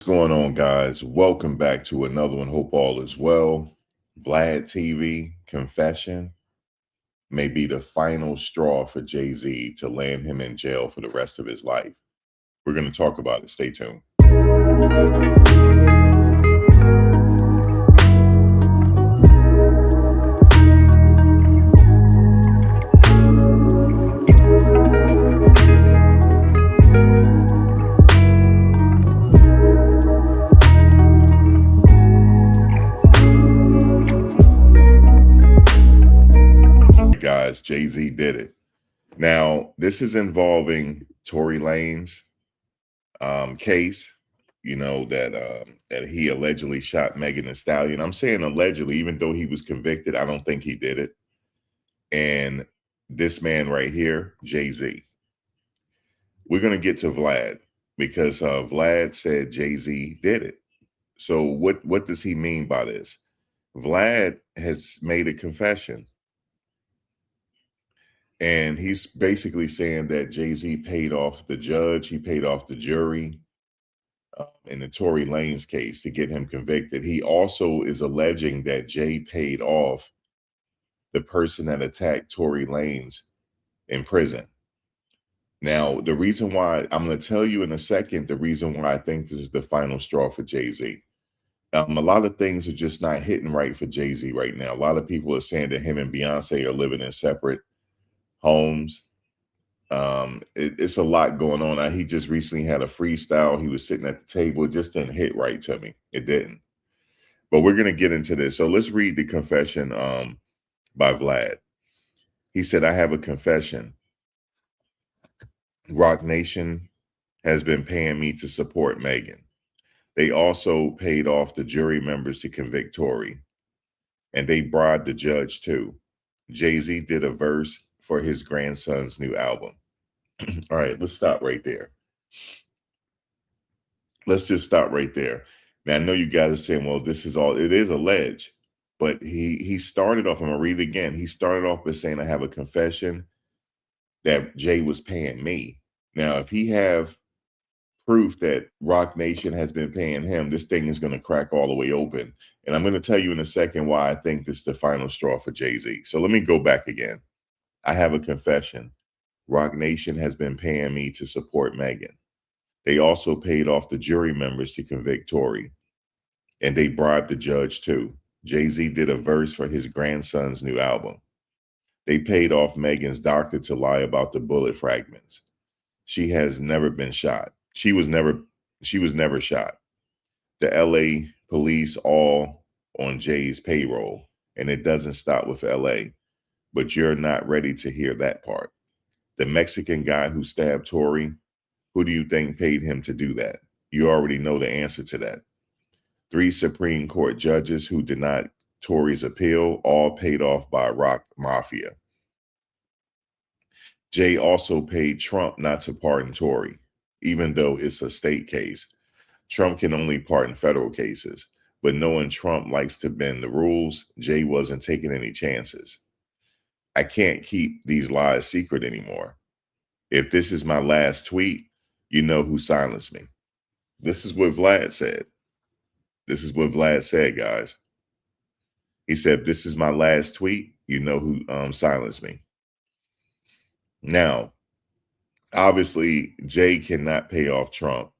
What's going on, guys? Welcome back to another one. Hope all is well. VladTv confession may be the final straw for Jay-Z to land him in jail for the rest of his life. We're going to talk about it. Stay tuned. Guys, Jay-Z did it. Now, this is involving Tory Lanez case, that he allegedly shot Megan Thee Stallion. I'm saying allegedly, even though he was convicted, I don't think he did it. And this man right here, Jay-Z. We're going to get to Vlad because Vlad said Jay-Z did it. So what does he mean by this? Vlad has made a confession. And he's basically saying that Jay-Z paid off the judge, he paid off the jury in the Tory Lanez case to get him convicted. He also is alleging that Jay paid off the person that attacked Tory Lanez in prison. Now, the reason why, I'm going to tell you in a second, the reason why I think this is the final straw for Jay-Z. A lot of things are just not hitting right for Jay-Z right now. A lot of people are saying that him and Beyonce are living in separate homes. It's a lot going on. He just recently had a freestyle. He was sitting at the table. It just didn't hit right to me. It didn't. But we're going to get into this. So let's read the confession by Vlad. He said, I have a confession. Rock Nation has been paying me to support Megan. They also paid off the jury members to convict Tory. And they bribed the judge too. Jay-Z did a verse for his grandson's new album. All right, let's stop right there. Let's just stop right there. Now, I know you guys are saying, well, this is all, it is alleged. But he started off, I'm going to read it again. He started off by saying, I have a confession that Jay was paying me. Now, if he have proof that Rock Nation has been paying him, this thing is going to crack all the way open. And I'm going to tell you in a second why I think this is the final straw for Jay-Z. So let me go back again. I have a confession. Rock Nation has been paying me to support Megan. They also paid off the jury members to convict Tory. And they bribed the judge too. Jay-Z did a verse for his grandson's new album. They paid off Megan's doctor to lie about the bullet fragments. She has never been shot. She was never shot. The LA police all on Jay's payroll, and it doesn't stop with LA. But you're not ready to hear that part. The Mexican guy who stabbed Tory, who do you think paid him to do that? You already know the answer to that. 3 Supreme Court judges who denied Tory's appeal, all paid off by Rock Mafia. Jay also paid Trump not to pardon Tory, even though it's a state case. Trump can only pardon federal cases, but knowing Trump likes to bend the rules, Jay wasn't taking any chances. I can't keep these lies secret anymore. If this is my last tweet, you know who silenced me. This is what Vlad said. This is what Vlad said, guys. He said, this is my last tweet. You know who silenced me. Now, obviously, Jay cannot pay off Trump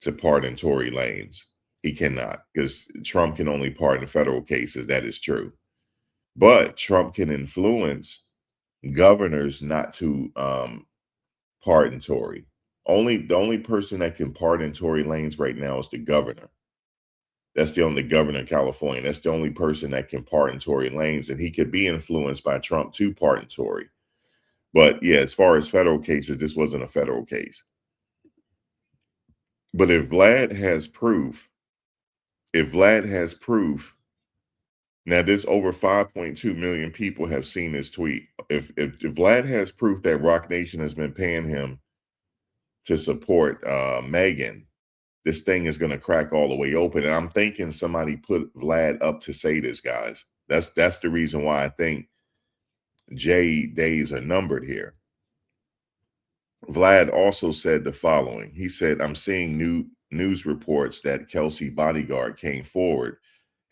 to pardon Tory Lanez. He cannot, because Trump can only pardon federal cases. That is true. But Trump can influence governors not to pardon Tory. The only person that can pardon Tory Lanez right now is the governor. That's the only governor of California. That's the only person that can pardon Tory Lanez, and he could be influenced by Trump to pardon Tory. But yeah, as far as federal cases, this wasn't a federal case. But if Vlad has proof, now there's over 5.2 million people have seen this tweet. If Vlad has proof that Rock Nation has been paying him to support Megan, this thing is going to crack all the way open. And I'm thinking somebody put Vlad up to say this, guys. That's the reason why I think Jay days are numbered here. Vlad also said the following. He said, I'm seeing news reports that Kelsey bodyguard came forward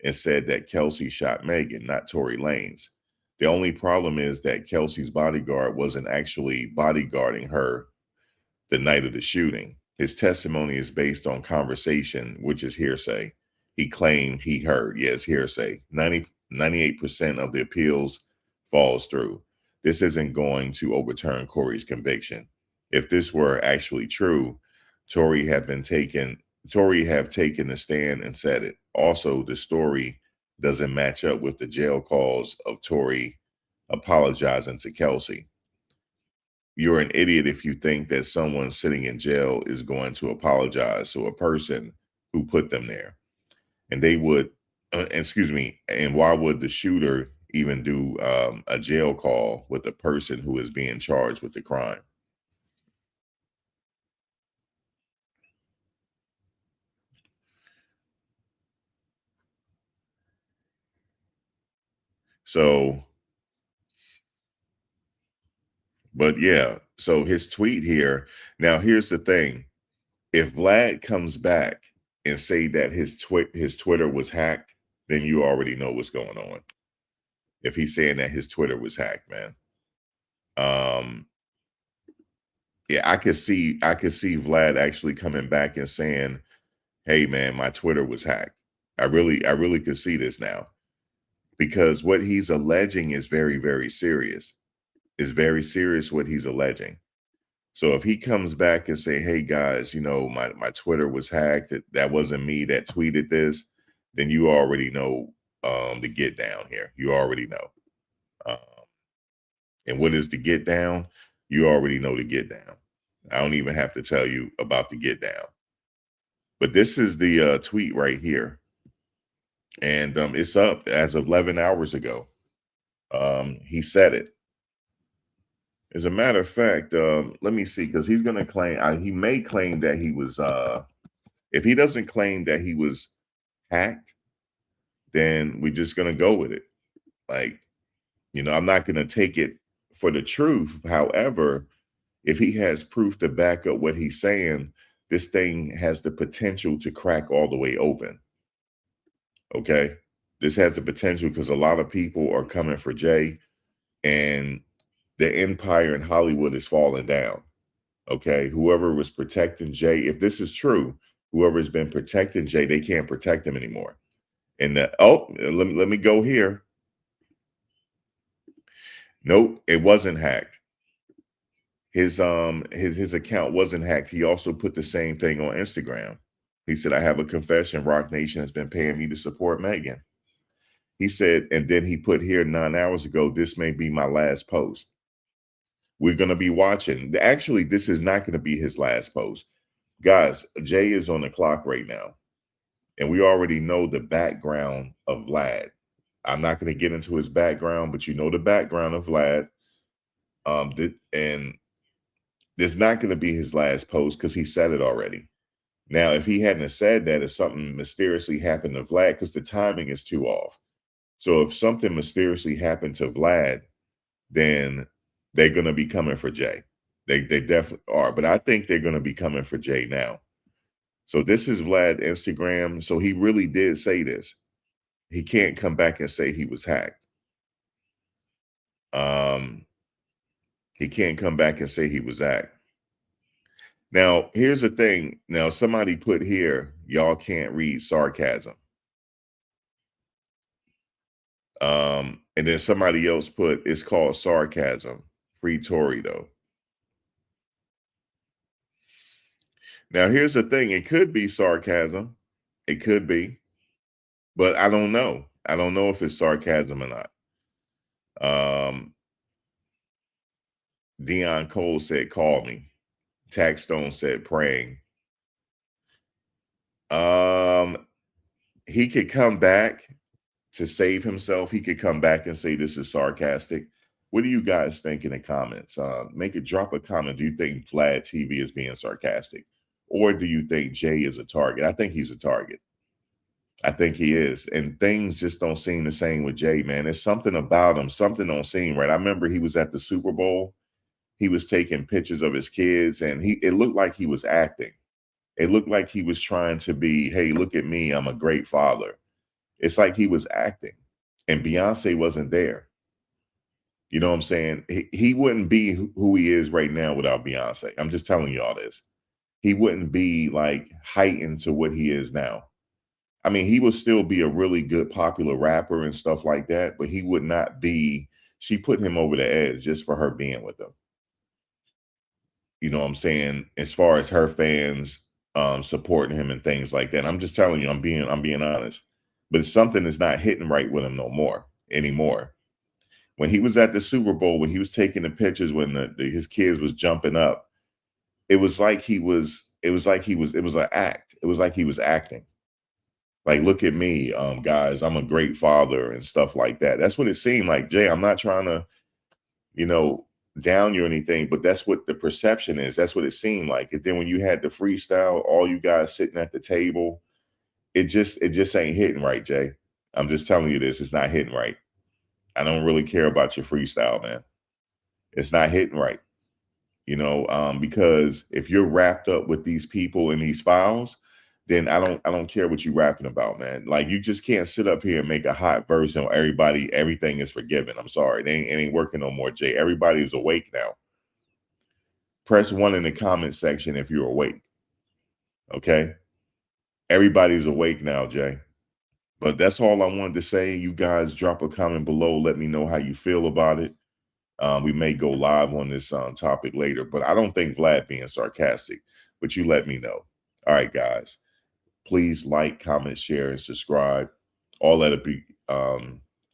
and said that Kelsey shot Megan, not Tory Lanez. The only problem is that Kelsey's bodyguard wasn't actually bodyguarding her the night of the shooting. His testimony is based on conversation, which is hearsay. He claimed he heard. Yes, hearsay. 98% of the appeals falls through. This isn't going to overturn Corey's conviction. If this were actually true, Tory have taken the stand and said it. Also, the story doesn't match up with the jail calls of Tory apologizing to Kelsey. You're an idiot if you think that someone sitting in jail is going to apologize to a person who put them there. And they would, excuse me, and why would the shooter even do a jail call with the person who is being charged with the crime? So, but yeah, so his tweet here. Now, here's the thing. If Vlad comes back and say that his Twitter was hacked, then you already know what's going on. If he's saying that his Twitter was hacked, man. Yeah, I could see Vlad actually coming back and saying, "Hey man, my Twitter was hacked." I really could see this now, because what he's alleging is very, very serious. It's very serious what he's alleging. So if he comes back and say, "Hey guys, my Twitter was hacked. That wasn't me that tweeted this," then you already know the get down here. You already know. Um, and what is the get down? You already know the get down. I don't even have to tell you about the get down. But this is the tweet right here, and it's up as of 11 hours ago. He said it. As a matter of fact, let me see, because he's going to claim, he may claim that he was, if he doesn't claim that he was hacked, then we're just going to go with it. Like, I'm not going to take it for the truth. However, if he has proof to back up what he's saying, this thing has the potential to crack all the way open. Okay. This has the potential because a lot of people are coming for Jay, and the empire in Hollywood is falling down. Okay. Whoever was protecting Jay, if this is true, whoever has been protecting Jay, they can't protect him anymore. And let me go here. Nope, it wasn't hacked. His account wasn't hacked. He also put the same thing on Instagram. He said, "I have a confession. Rock Nation has been paying me to support Megan." He said, and then he put here 9 hours ago, "This may be my last post." We're going to be watching. Actually, this is not going to be his last post. Guys, Jay is on the clock right now, and we already know the background of Vlad. I'm not going to get into his background, but you know the background of Vlad. And this is not going to be his last post because he said it already. Now, if he hadn't said that, if something mysteriously happened to Vlad, because the timing is too off. So if something mysteriously happened to Vlad, then they're going to be coming for Jay. They definitely are. But I think they're going to be coming for Jay now. So this is Vlad Instagram. So he really did say this. He can't come back and say he was hacked. He can't come back and say he was hacked. Now, here's the thing. Now, somebody put here, y'all can't read sarcasm. And then somebody else put, it's called sarcasm. Free Tory, though. Now, here's the thing. It could be sarcasm. It could be. But I don't know. I don't know if it's sarcasm or not. Dion Cole said, "Call me." Taxstone said, "Praying." He could come back to save himself. He could come back and say this is sarcastic. What do you guys think in the comments? Drop a comment. Do you think VladTv is being sarcastic? Or do you think Jay is a target? I think he's a target. I think he is. And things just don't seem the same with Jay, man. There's something about him. Something don't seem right. I remember he was at the Super Bowl. He was taking pictures of his kids, and it looked like he was acting. It looked like he was trying to be, hey, look at me, I'm a great father. It's like he was acting, and Beyonce wasn't there. You know what I'm saying? He wouldn't be who he is right now without Beyonce. I'm just telling you all this. He wouldn't be like heightened to what he is now. I mean, he would still be a really good popular rapper and stuff like that, but he would not be. She put him over the edge just for her being with him. You know what I'm saying? As far as her fans supporting him and things like that. I'm just telling you, I'm being honest. But it's something that's not hitting right with him no more anymore. When he was at the Super Bowl, when he was taking the pictures, when his kids was jumping up, it was like it was an act. It was like he was acting. Like, look at me, guys, I'm a great father and stuff like that. That's what it seemed like. Jay, I'm not trying to, you know, down you or anything, but that's what the perception is. That's what it seemed like. And then when you had the freestyle, all you guys sitting at the table, it just ain't hitting right, Jay. I'm just telling you this, it's not hitting right. I don't really care about your freestyle, man. It's not hitting right. Because if you're wrapped up with these people and these files, then I don't care what you're rapping about, man. Like, you just can't sit up here and make a hot verse on everything is forgiven. I'm sorry. It ain't working no more, Jay. Everybody is awake now. Press 1 in the comment section if you're awake. Okay? Everybody's awake now, Jay. But that's all I wanted to say. You guys drop a comment below. Let me know how you feel about it. We may go live on this topic later, but I don't think Vlad being sarcastic, but you let me know. All right, guys, please like, comment, share, and subscribe. All that would be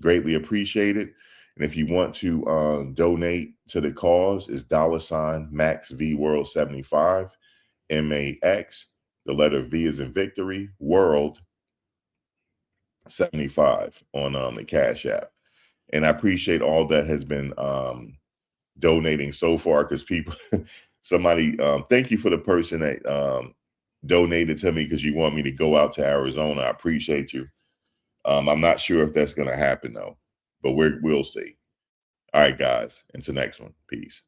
greatly appreciated. And if you want to donate to the cause, it's $MaxVWorld75, MAX, the letter V is in victory, World 75 on the Cash App. And I appreciate all that has been donating so far, because people, somebody, thank you for the person that donated to me because you want me to go out to Arizona. I appreciate you. I'm not sure if that's going to happen though, but we'll see. All right, guys, until next one. Peace.